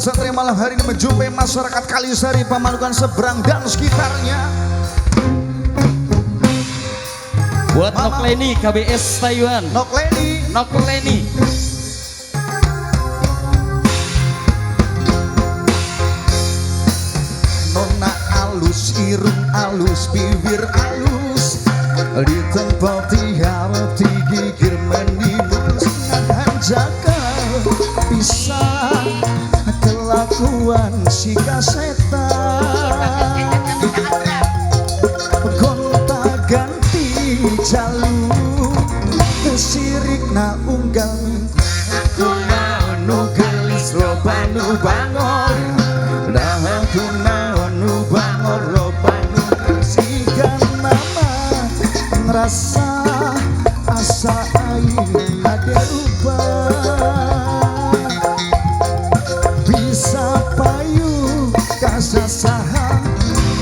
Satria malam hari ini menjumpai masyarakat Kalisari, Pamanukan seberang dan sekitarnya. Buat Nokleni KBS Taiwan. Nokleni. Nona alus, irung alus, bibir alus, di tempat hati gigir menimbul dengan jaga bisa kelakuan si kasetan. Gonta ganti jalur kesirik na unggal kuna nu gelis lobanu bangor dah kuna nu bangor lobanu sigan nama ngerasa asa air ada ubah bisa payu kasasaha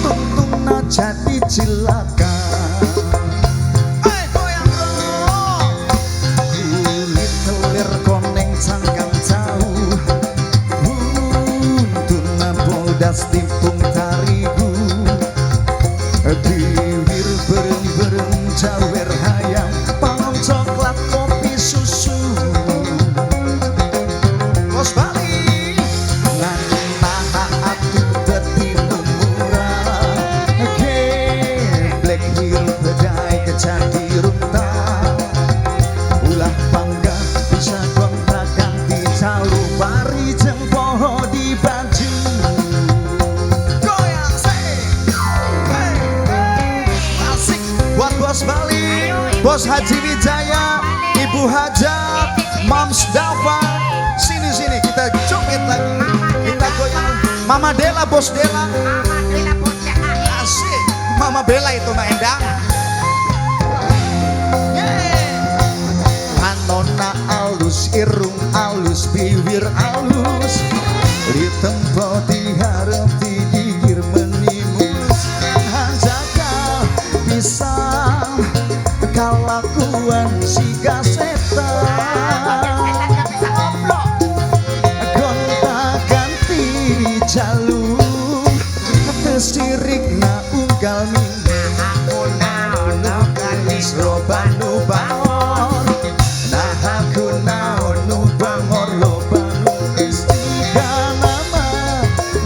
tuntungna jadi cilaka. Kulit telir koneng cangkang jauh tuna bodas timpung tarigu bibir bereng-bereng jawer hayam pangon coklat kopi susu Bos Bali nanaha atu detimu murah geblek hirup bedai kejadi runta ulah bangga bisa gonta ganti calu bari jeng poho di baju goyang asik buat Bos Bali, Bos Haji Wijaya, Ibu Hajat, Mams Dava. Sini kita joget lagi, kita goyang. Mama Dela, Bos Dela. Asik, Mama Bella itu Mbak Endang. Anona alus, irung alus, bibir alus, di tempat diharap digigir menimus jaga bisa kelakuan si gasetan. Gonta ganti jalur kesirik na unggal minggu naonu kalis lobanu bangor nah aku naonu bangor lobanu istiga nama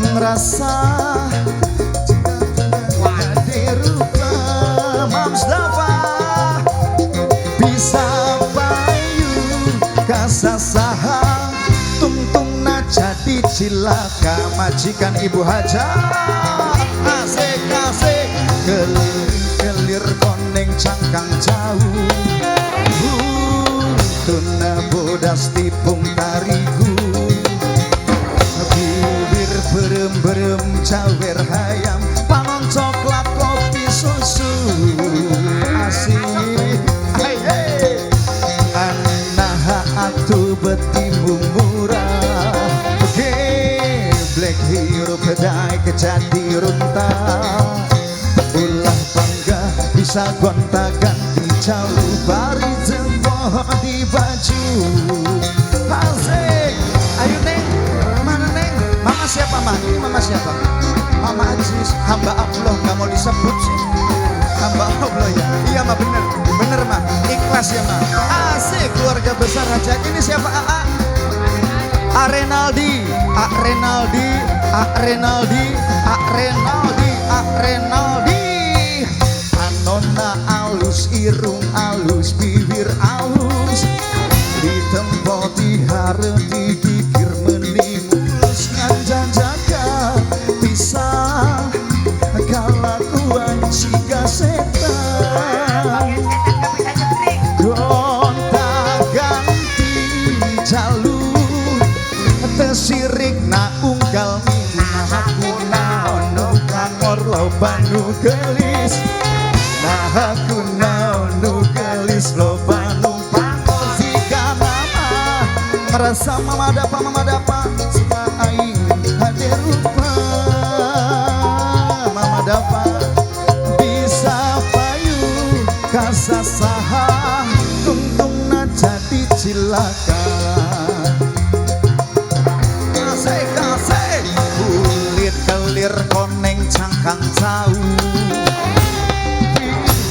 ngerasa ada rupa Mams Dava bisa payu kasasaha tungtungna jadi cilaka majikan Ibu Haja asik kelir koneng cangkang jauh tuna bodas tipung tarigu bibir berem-berem jawer hayam pangon coklat kopi susu asik anaha atu betimu murah geblek hirup bedai kejadi runta ulah bangga bisa gonta ganti jauh bari jempoh di baju asik. Ayo Neng, mana Neng? Mama siapa Mah? Ini Mama siapa? Mama Aziz, hamba Allah, gak mau disebut sih. Hamba Allah ya. Iya Mah, bener Mah, ikhlas ya Mah. Asik, keluarga besar Haja. Ini siapa AA? Renaldi. Anona alus, irung alus, bibir alus, di tempat diharap digigir menimbus nganjan jaga bisa kelakuan si gasetan. Gonta ganti jalur tesirik na unggal mina aku naonu kangor lobanu gelis aku naonu gelis lobanu pangor jika mama merasa mama dapa semua aing hadir rupa mama dapa bisa payu kasasaha tungtungna jadi cilaka kasih koneng cangkang tahu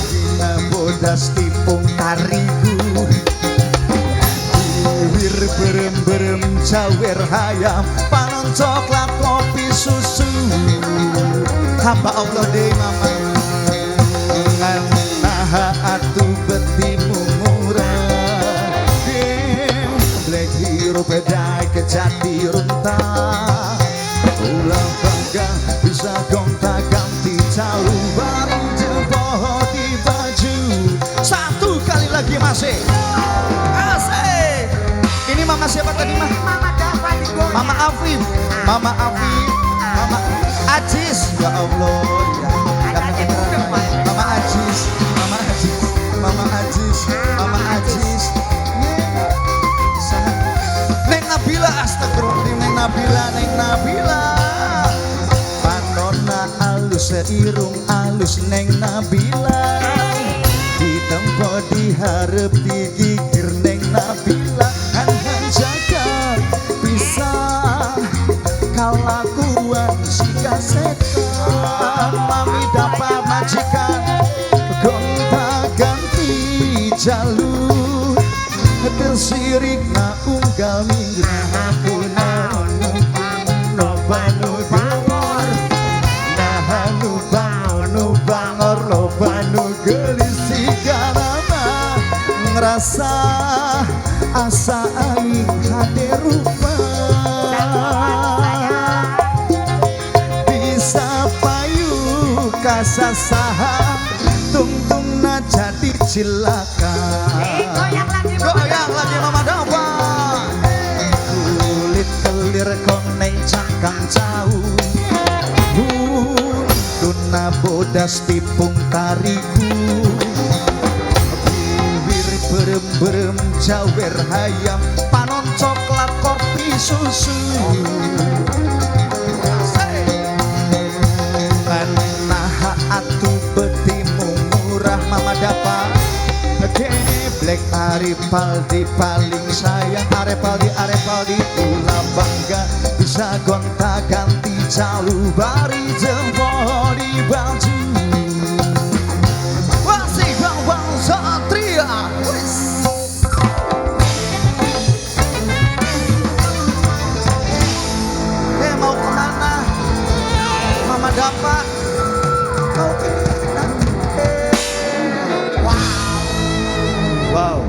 Bina bodas tipung tariku Bibir berem-berem cawer hayam Panon coklat kopi susu Hamba Allah deh mama Naha atu betimu murah Black hero bedai kejati runtah Ulang bangga bisa gonta ganti jauh Baru jeboh di baju Satu kali lagi masih Asik. Ini mama siapa tadi mah? Mama Afif Mama Afif Mama Ajis Ya Allah ya. Mama Ajis Mama Ajis Mama Ajis Mama Ajis Neng Nabila astagfirullah Neng Nabila Neng Nabila Panona alus seirung alus Neng Nabila Ditempo diharap digigir Neng Nabila Hanhan jaga bisa kalakuan si kasetan Mami dapat majikan gonta ganti jalur tersirik na unggal minggu aku no banu bangor nahanu bangor lo banu gelis sigarama ngerasa asa aing hade rupa bisa payu kasasaha tungtung na jadi cilaka goyang lagi mama Dapa kulit kelir koneng cangkang jauh tuna bodas tipung tariku bibir berem-berem cawer hayam panon coklat kopi susu naha atu betimu murah mama Dapa Black Arepal di paling sayang Arepal di ulah bangga bisa gonta ganti calu bari jempol di baju Wasih bang satria mau kemana mama Dapa mau kemana wow